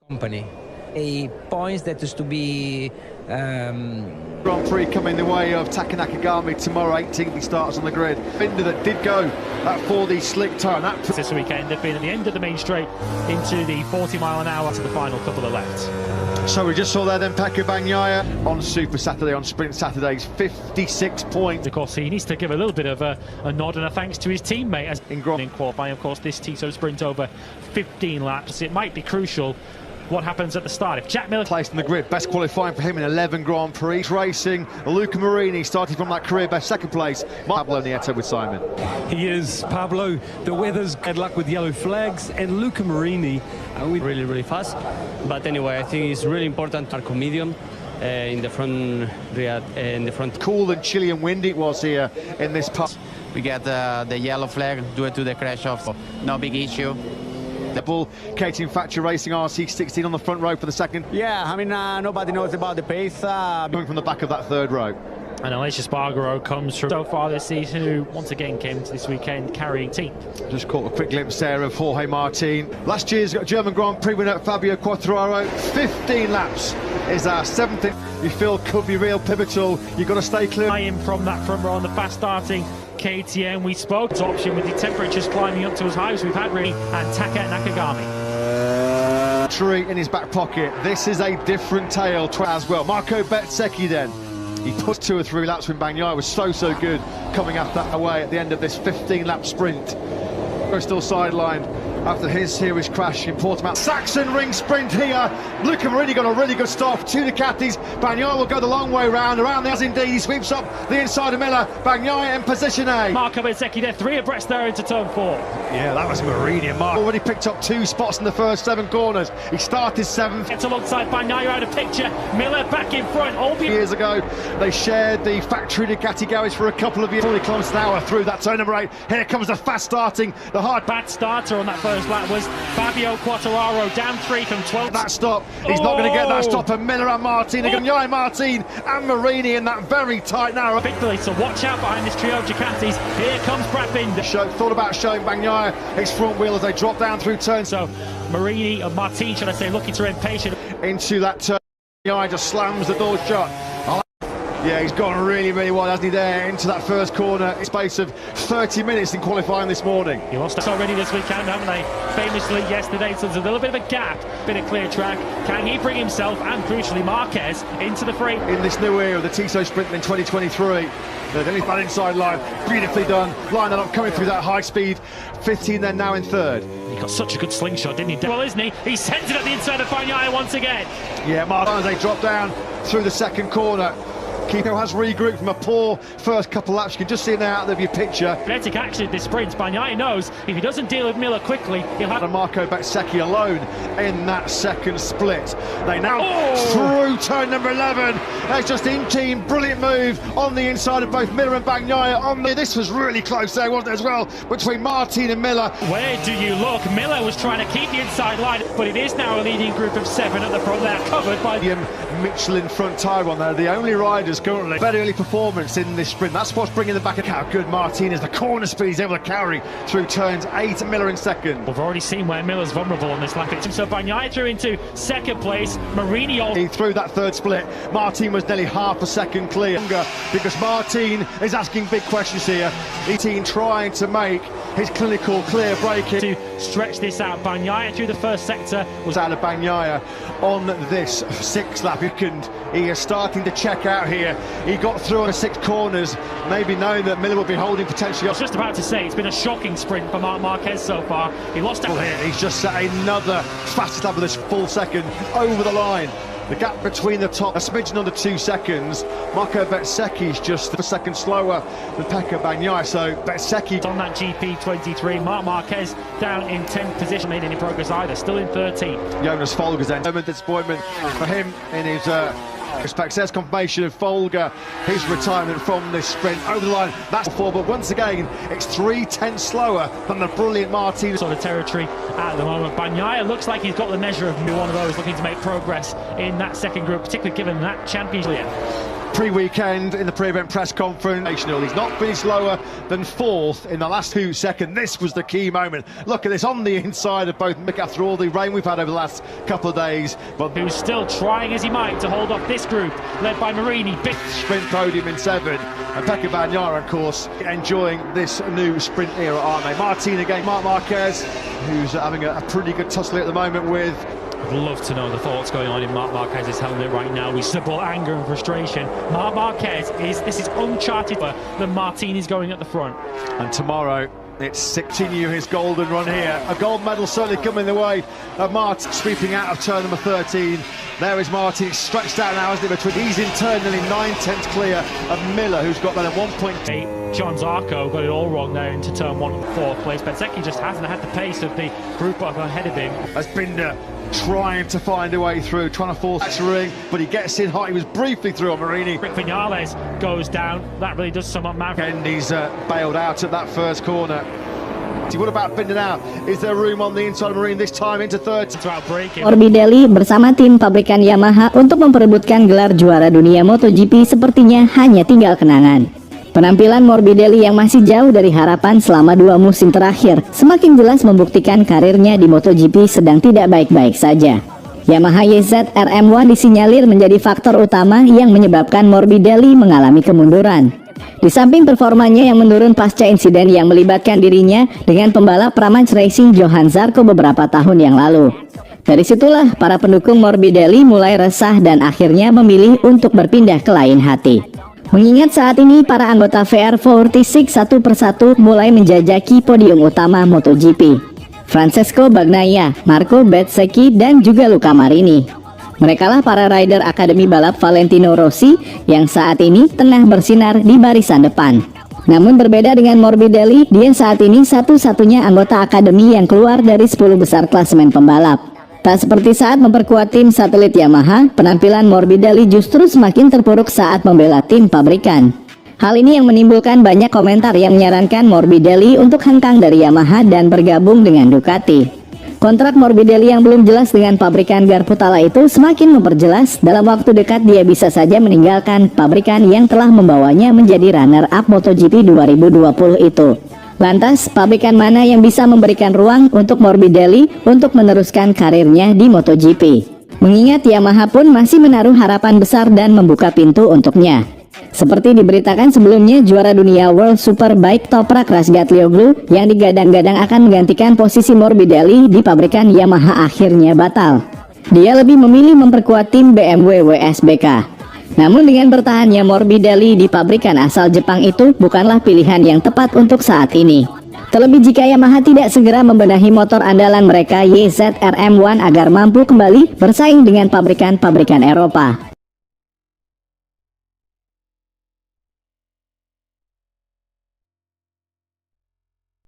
company. A points that is to be Grand Prix coming the way of Taka Nakagami tomorrow. 18th he starts on the grid. Binder that did go that 4D slick turn. This weekend they've been at the end of the main straight into the 40 mile an hour to the final couple of lefts. So we just saw there then Fabio Bagnaia on Super Saturday, on Sprint Saturdays, 56 points. Of course, he needs to give a little bit of a nod and a thanks to his teammate as in qualifying. Of course, this Tito sprint over 15 laps. It might be crucial what happens at the start. If Jack Miller placed in the grid, best qualifying for him in 11 Grand Prix racing. Luca Marini starting from that career best second place. Pablo Nieto with Simon. He is Pablo. The weather's bad luck with yellow flags, and Luca Marini really fast. But anyway, I think it's really important our medium in the front rear, in the front. Cool and chilly and windy it was here in this part. We get the yellow flag due to the crash off. No big issue. The bull, Catering Factory Racing RC16 on the front row for the second. Yeah, I mean, nobody knows about the pace. Coming from the back of that third row. And Alicia Spargaro comes from so far this season, who once again came to this weekend carrying team. Just caught a quick glimpse there of Jorge Martin. Last year's German Grand Prix winner Fabio Quartararo. 15 laps is our 7th. You feel could be real pivotal. You've got to stay clear. In from that front row on the fast starting KTM, we spoke to option with the temperatures climbing up to as high as we've had really, and Taka Nakagami. Tree in his back pocket. This is a different tale as well. Marco Bezzecchi then. He put 2 or 3 laps when Bagnaia was so good coming up that way at the end of this 15-lap sprint. We're still sidelined after his series crash in Portimao. Saxon ring sprint here. Luca Marini got a really good start. 2 Ducatis. Bagnaia will go the long way round the as indeed. He sweeps up the inside of Miller. Bagnaia in position A. Marco Bezzecchi there, 3 abreast there into turn 4. Yeah, that was Marini and Mark. Already picked up 2 spots in the first 7 corners. He started 7th. Gets alongside Bagnaia out of picture. Miller back in front. All years ago, they shared the factory Ducati garage for a couple of years. 40 kilometres an hour through that turn number 8. Here comes the fast starting, the hard. Bad starter on that first lap was Fabio Quartararo, down 3 from 12. That stop, he's not going to get that stop. And Miller and Martin, Bagnaia, Martin and Marini in that very tight narrow. Big so watch out behind this trio of Ducatis. Here comes Brad Binder. Thought about showing Bagnaia his front wheel as they drop down through turn. So Marini and Martin, should I say, looking to impatient. Into that turn, Bagnaia just slams the door shut. Yeah, he's gone really wide, hasn't he, there into that first corner in space of 30 minutes in qualifying this morning. He lost already this weekend, haven't they? Famously yesterday, so there's a little bit of a gap, bit of clear track. Can he bring himself and crucially Marquez into the fray? In this new era of the Tito Sprint in 2023, that inside line, beautifully done. Line that up, coming through that high speed. 15 then now in third. He got such a good slingshot, didn't he? Well, isn't he? He sends it at the inside of Bagnaia once again. Yeah, Martin, as they drop down through the second corner. Kiko has regrouped from a poor first couple laps. You can just see now out of your picture. Frenetic action at this sprint. Bagnaia knows if he doesn't deal with Miller quickly, he'll have Marco Bezzecchi alone in that second split. They now through turn number 11. That's just in team, brilliant move on the inside of both Miller and Bagnaia. This was really close there, wasn't it, as well, between Martin and Miller. Where do you look? Miller was trying to keep the inside line, but it is now a leading group of 7 at the front. They're covered by the Michelin front tyre on there. The only riders currently. Very early performance in this sprint. That's what's bringing them back. How good Martin is. The corner speed he's able to carry through turns 8. Miller in second. We've already seen where Miller's vulnerable on this lap. So Bagnaia through into second place. Marini through that third split. Martin was nearly half a second clear. Because Martin is asking big questions here. Martin trying to make his clinical clear braking. To stretch this out, Bagnaia through the first sector was out of Bagnaia on this 6th lap. He is starting to check out here. He got through on 6 corners, maybe knowing that Miller will be holding potentially. I was just about to say, it's been a shocking sprint for Marc Marquez so far. He lost out here. He's just set another fastest lap of this full second over the line. The gap between the top, a smidgen under 2 seconds. Marco Bezzecchi is just a second slower than Pecco Bagnaia, so Bezzecchi on that GP23. Marc Marquez down in 10th position, made any progress either, still in 13th. Jonas Folger's then disappointment for him in his respects. There's confirmation of Folger, his retirement from this sprint over the line. That's 4, but once again, it's 3/10 slower than the brilliant Martin. Sort of territory at the moment. Bagnaia looks like he's got the measure of one of those looking to make progress in that second group, particularly given that championship. pre-weekend in the pre-event press conference. He's not finished lower than 4th in the last 2 seconds. This was the key moment. Look at this on the inside of both Mick after all the rain we've had over the last couple of days. But who's still trying as he might to hold off this group, led by Marini. Big sprint podium in 7. And Pecco Bagnaia, of course, enjoying this new sprint era, aren't they? Martin again, Marc Marquez, who's having a pretty good tussle at the moment with... I'd love to know the thoughts going on in Marc Marquez's helmet right now. We support anger and frustration. Marc Marquez this is uncharted than Martini's going at the front. And tomorrow, it's continue his golden run here. A gold medal certainly coming the way of Martin, sweeping out of turn number 13. There is Martin, it's stretched out now, isn't it, between he's internally 9/10 clear of Miller, who's got that at 1.8. John Zarco got it all wrong there into turn 1 4th place. Benzzechi just hasn't had the pace of the group ahead of him. As Binder trying to find a way through, trying to force the ring, but he gets in hot. He was briefly through on Marini. Vinales goes down. That really does sum up Maverick. And he's bailed out at that first corner. What about Binder now? Is there room on the inside of Marini this time into third? Morbidelli bersama tim pabrikan Yamaha untuk memperebutkan gelar juara dunia MotoGP sepertinya hanya tinggal kenangan. Penampilan Morbidelli yang masih jauh dari harapan selama 2 musim terakhir semakin jelas membuktikan karirnya di MotoGP sedang tidak baik-baik saja. Yamaha YZR-M1 disinyalir menjadi faktor utama yang menyebabkan Morbidelli mengalami kemunduran. Di samping performanya yang menurun pasca insiden yang melibatkan dirinya dengan pembalap Pramac Racing Johan Zarco beberapa tahun yang lalu. Dari situlah para pendukung Morbidelli mulai resah dan akhirnya memilih untuk berpindah ke lain hati. Mengingat saat ini para anggota VR46 satu persatu mulai menjajaki podium utama MotoGP. Francesco Bagnaia, Marco Bezzecchi, dan juga Luka Marini. Merekalah para rider Akademi Balap Valentino Rossi yang saat ini tengah bersinar di barisan depan. Namun berbeda dengan Morbidelli, dia saat ini satu-satunya anggota Akademi yang keluar dari 10 besar klasemen pembalap. Tak seperti saat memperkuat tim satelit Yamaha, penampilan Morbidelli justru semakin terpuruk saat membela tim pabrikan. Hal ini yang menimbulkan banyak komentar yang menyarankan Morbidelli untuk hengkang dari Yamaha dan bergabung dengan Ducati. Kontrak Morbidelli yang belum jelas dengan pabrikan BruTaL itu semakin memperjelas dalam waktu dekat dia bisa saja meninggalkan pabrikan yang telah membawanya menjadi runner-up MotoGP 2020 itu. Lantas, pabrikan mana yang bisa memberikan ruang untuk Morbidelli untuk meneruskan karirnya di MotoGP? Mengingat Yamaha pun masih menaruh harapan besar dan membuka pintu untuknya. Seperti diberitakan sebelumnya, juara dunia World Superbike Toprak Razgatlioglu yang digadang-gadang akan menggantikan posisi Morbidelli di pabrikan Yamaha akhirnya batal. Dia lebih memilih memperkuat tim BMW WSBK. Namun dengan bertahannya Morbidelli di pabrikan asal Jepang itu bukanlah pilihan yang tepat untuk saat ini. Terlebih jika Yamaha tidak segera membenahi motor andalan mereka YZR-M1 agar mampu kembali bersaing dengan pabrikan-pabrikan Eropa.